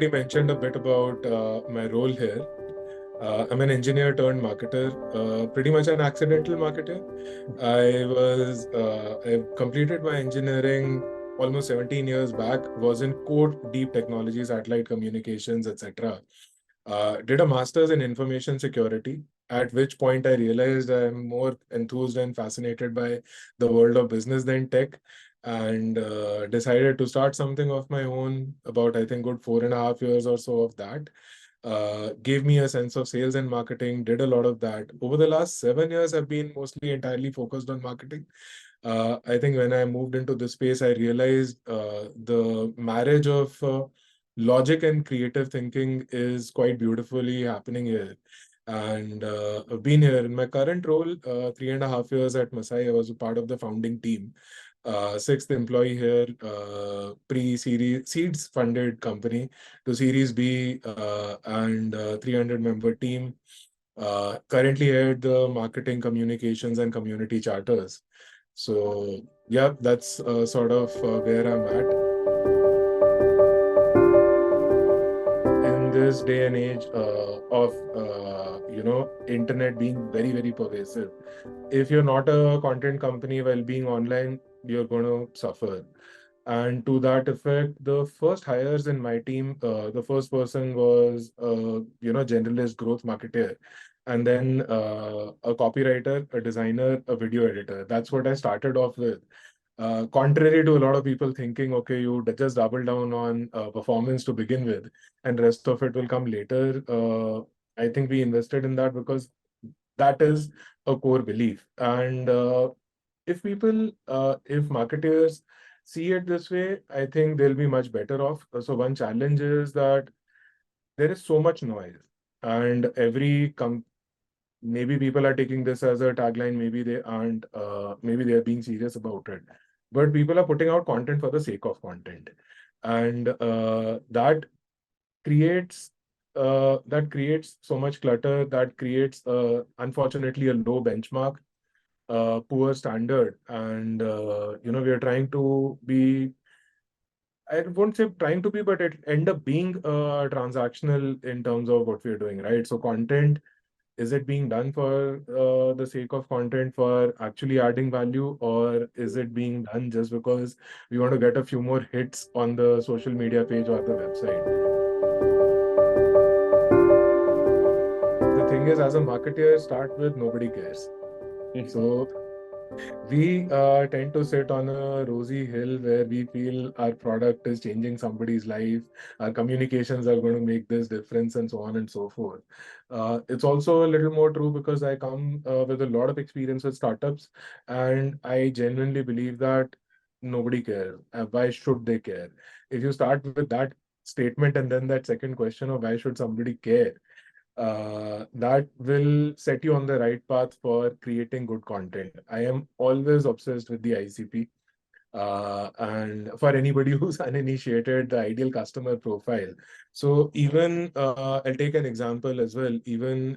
already mentioned a bit about my role here. I'm an engineer turned marketer, pretty much an accidental marketer. I completed my engineering almost 17 years back, was in core deep technology, satellite communications, etc. Did a master's in information security, at which point I realized I'm more enthused and fascinated by the world of business than tech, and decided to start something of my own about, I think, good 4.5 years or so of that. Gave me a sense of sales and marketing, did a lot of that. Over the last 7 years, I've been mostly entirely focused on marketing. I think when I moved into this space, I realized the marriage of logic and creative thinking is quite beautifully happening here. And I've been here in my current role, 3.5 years at Masai. I was a part of the founding team. Sixth employee here, pre-series seeds funded company to Series B, and 300-member team. Currently head the marketing, communications, and community charters. So yeah, that's sort of where I'm at. In this day and age of internet being very, very pervasive, if you're not a content company while being online, you're going to suffer. And to that effect, the first hires in my team, the first person was generalist growth marketer, and then a copywriter, a designer, a video editor. That's what I started off with. Contrary to a lot of people thinking, okay, you just double down on performance to begin with, and rest of it will come later. I think we invested in that because that is a core belief. And if marketers see it this way, I think they'll be much better off. So one challenge is that there is so much noise, and maybe people are taking this as a tagline, maybe they aren't, maybe they're being serious about it. But people are putting out content for the sake of content. And that creates so much clutter, that creates unfortunately a low benchmark, poor standard. And we are trying to be, I won't say trying to be, but it end up being transactional in terms of what we're doing, right? So content, is it being done for the sake of content, for actually adding value, or is it being done just because we want to get a few more hits on the social media page or the website? The thing is, as a marketer, start with nobody cares. So we tend to sit on a rosy hill where we feel our product is changing somebody's life, our communications are going to make this difference, and so on and so forth. It's also a little more true because I come with a lot of experience with startups, and I genuinely believe that nobody cares. Why should they care? If you start with that statement and then that second question of why should somebody care, that will set you on the right path for creating good content. I am always obsessed with the ICP. And for anybody who's uninitiated, the ideal customer profile. So even I'll take an example as well. Even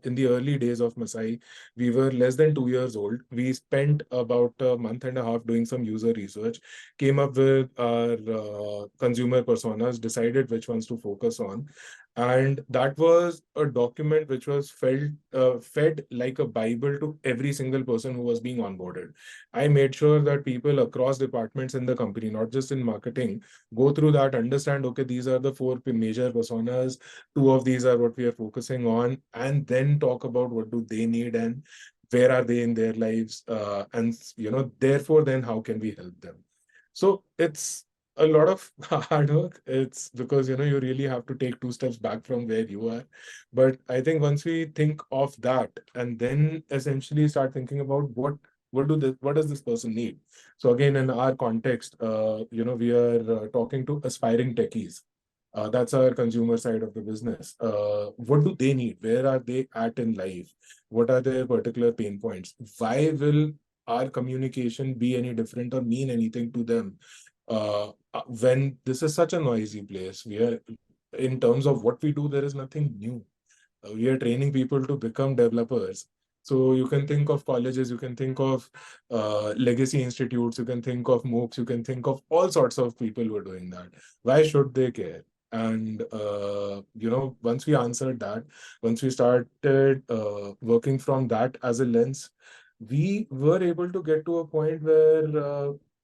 in the early days of Masai, we were less than 2 years old. We spent about a month and a half doing some user research, came up with our consumer personas, decided which ones to focus on. And that was a document which was fed like a Bible to every single person who was being onboarded. I made sure that people across departments in the company, not just in marketing, go through that, understand, okay, these are the four major personas, two of these are what we are focusing on, and then talk about what do they need and where are they in their lives, and therefore, then how can we help them? So it's a lot of hard work. It's because you really have to take two steps back from where you are. But I think once we think of that and then essentially start thinking about what does this person need? So again, in our context, we are talking to aspiring techies. That's our consumer side of the business. What do they need? Where are they at in life? What are their particular pain points? Why will our communication be any different or mean anything to them when this is such a noisy place? In terms of what we do, there is nothing new. We are training people to become developers. So you can think of colleges, you can think of legacy institutes, you can think of MOOCs, you can think of all sorts of people who are doing that. Why should they care? And once we answered that, once we started working from that as a lens, we were able to get to a point where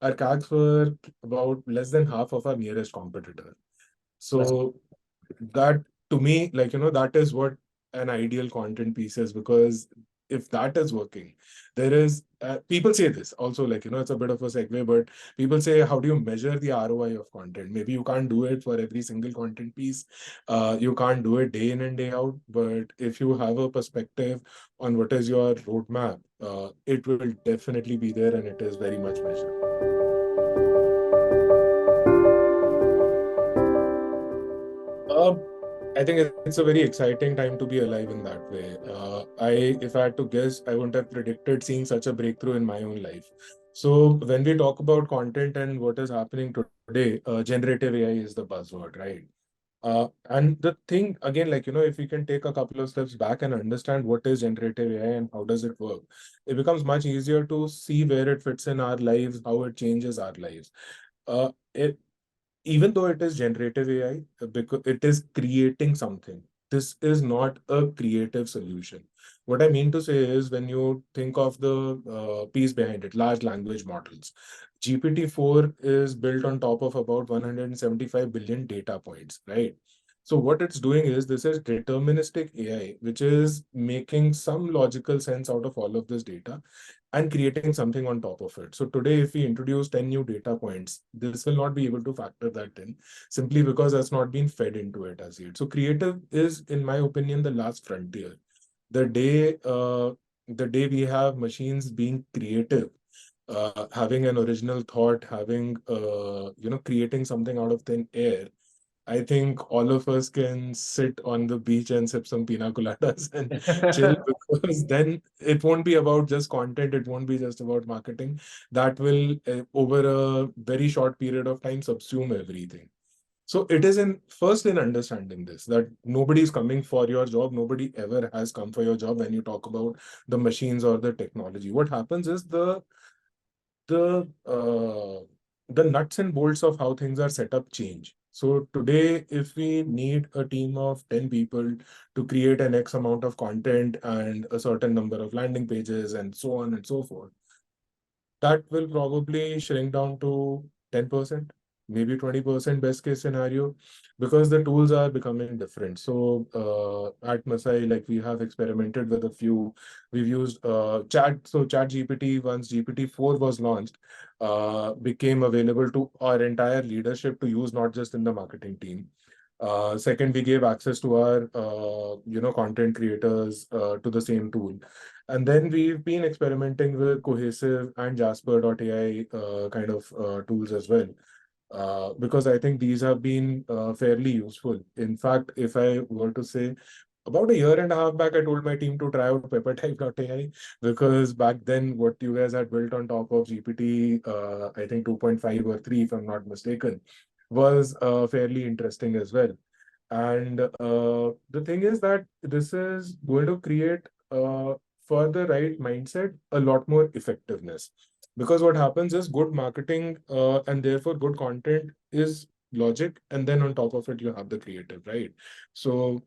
our CACs were about less than half of our nearest competitor. So that, to me, that is what an ideal content piece is, because if that is working, there is people say this also, it's a bit of a segue, but people say, how do you measure the ROI of content? Maybe you can't do it for every single content piece, you can't do it day in and day out, but if you have a perspective on what is your roadmap, it will definitely be there, and it is very much measured. Uh, I think it's a very exciting time to be alive in that way. If I had to guess, I wouldn't have predicted seeing such a breakthrough in my own life. So when we talk about content and what is happening today, generative AI is the buzzword, right? And the thing again, if we can take a couple of steps back and understand what is generative AI and how does it work, it becomes much easier to see where it fits in our lives, how it changes our lives. It Even though it is generative AI, because it is creating something, this is not a creative solution. What I mean to say is, when you think of the piece behind it, large language models, GPT-4 is built on top of about 175 billion data points, right? So what it's doing is, this is deterministic AI, which is making some logical sense out of all of this data and creating something on top of it. So today, if we introduce 10 new data points, this will not be able to factor that in, simply because that's not been fed into it as yet. So creative is, in my opinion, the last frontier. The day, the day we have machines being creative, having an original thought, having, creating something out of thin air, I think all of us can sit on the beach and sip some pina coladas and chill, because then it won't be about just content. It won't be just about marketing. That will, over a very short period of time, subsume everything. So it is in understanding this, that nobody is coming for your job. Nobody ever has come for your job when you talk about the machines or the technology. What happens is, the uh, the nuts and bolts of how things are set up change. So today, if we need a team of 10 people to create an X amount of content and a certain number of landing pages and so on and so forth, that will probably shrink down to 10%, maybe 20% best case scenario, because the tools are becoming different. So at Masai, we have experimented with a few. We've used Chat GPT, once GPT-4 was launched, became available to our entire leadership to use, not just in the marketing team. Second, we gave access to our content creators to the same tool. And then we've been experimenting with Cohesive and Jasper.ai kind of tools as well, because I think these have been fairly useful. In fact, if I were to say, about a year and a half back, I told my team to try out peppertype.ai, because back then what you guys had built on top of GPT, I think 2.5 or 3, if I'm not mistaken, was fairly interesting as well. And the thing is that this is going to create, for the right mindset, a lot more effectiveness. Because what happens is, good marketing and therefore good content is logic, and then on top of it, you have the creative, right? So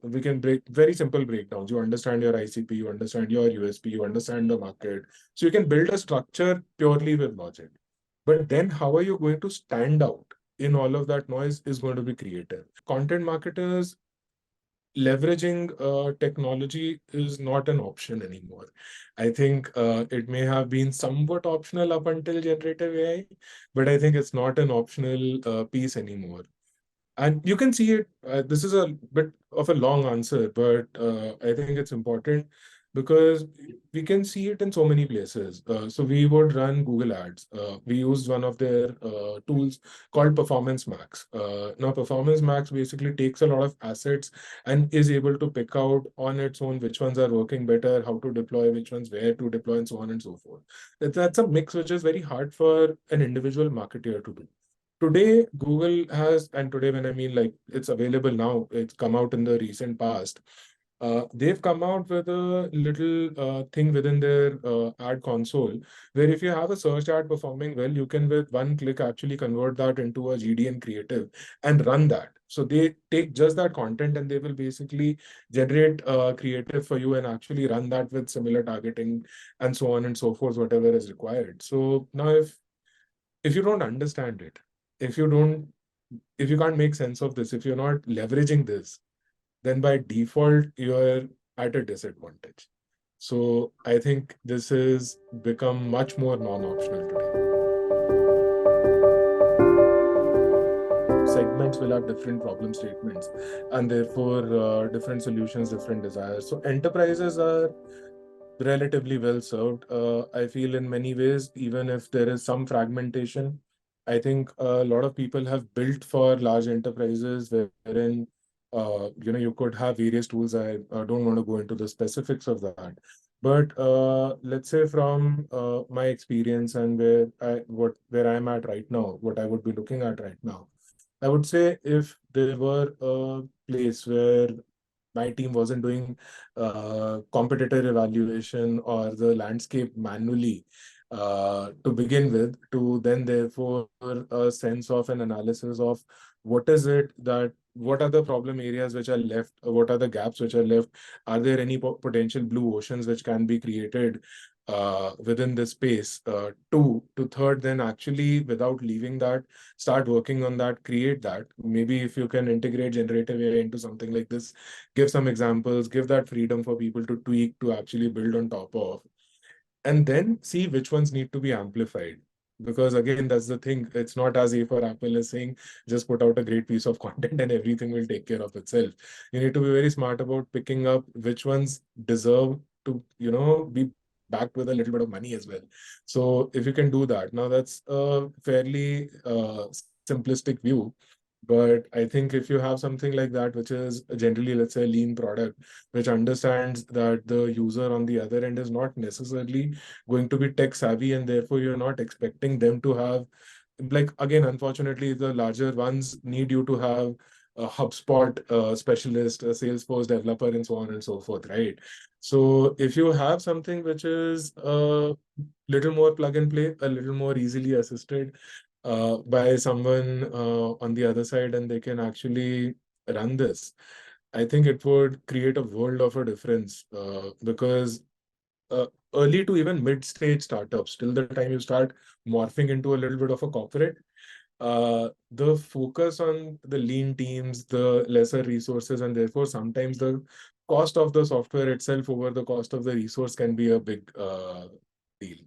we can break very simple breakdowns. You understand your ICP, you understand your USP, you understand the market. So you can build a structure purely with logic. But then how are you going to stand out in all of that noise is going to be creative. Content marketers leveraging technology is not an option anymore. I think it may have been somewhat optional up until generative AI, but I think it's not an optional piece anymore. And you can see it. This is a bit of a long answer, but I think it's important, because we can see it in so many places. So we would run Google Ads. We used one of their tools called Performance Max. Now, Performance Max basically takes a lot of assets and is able to pick out on its own which ones are working better, how to deploy, which ones where to deploy, and so on and so forth. That's a mix which is very hard for an individual marketer to do. Today, Google has, and today when I mean, it's available now, it's come out in the recent past. They've come out with a little thing within their ad console, where if you have a search ad performing well, you can with one click actually convert that into a GDN creative and run that. So they take just that content and they will basically generate creative for you and actually run that with similar targeting and so on and so forth, whatever is required. So now if you don't understand it, if you can't make sense of this, if you're not leveraging this, then by default you're at a disadvantage. So I think this has become much more non-optional today. Segments will have different problem statements and therefore different solutions, different desires. So enterprises are relatively well served. I feel in many ways, even if there is some fragmentation, I think a lot of people have built for large enterprises wherein you could have various tools. I don't want to go into the specifics of that, but let's say from my experience and where I'm at right now, what I would be looking at right now, I would say if there were a place where my team wasn't doing competitor evaluation or the landscape manually to begin with, to then therefore a sense of an analysis of what are the problem areas which are left, what are the gaps which are left, are there any potential blue oceans which can be created within this space, to third, then actually without leaving that, start working on that, create that. Maybe if you can integrate generative AI into something like this, give some examples, give that freedom for people to tweak, to actually build on top of, and then see which ones need to be amplified. Because again, that's the thing. It's not as if or Apple is saying, just put out a great piece of content and everything will take care of itself. You need to be very smart about picking up which ones deserve to, be backed with a little bit of money as well. So if you can do that, now that's a fairly simplistic view. But I think if you have something like that, which is generally, let's say, a lean product, which understands that the user on the other end is not necessarily going to be tech savvy, and therefore you're not expecting them to have, like, again, unfortunately, the larger ones need you to have a HubSpot specialist, a Salesforce developer, and so on and so forth, right? So if you have something which is a little more plug and play, a little more easily assisted by someone on the other side, and they can actually run this, I think it would create a world of a difference because uh, early to even mid-stage startups, till the time you start morphing into a little bit of a corporate, the focus on the lean teams, the lesser resources, and therefore sometimes the cost of the software itself over the cost of the resource can be a big deal.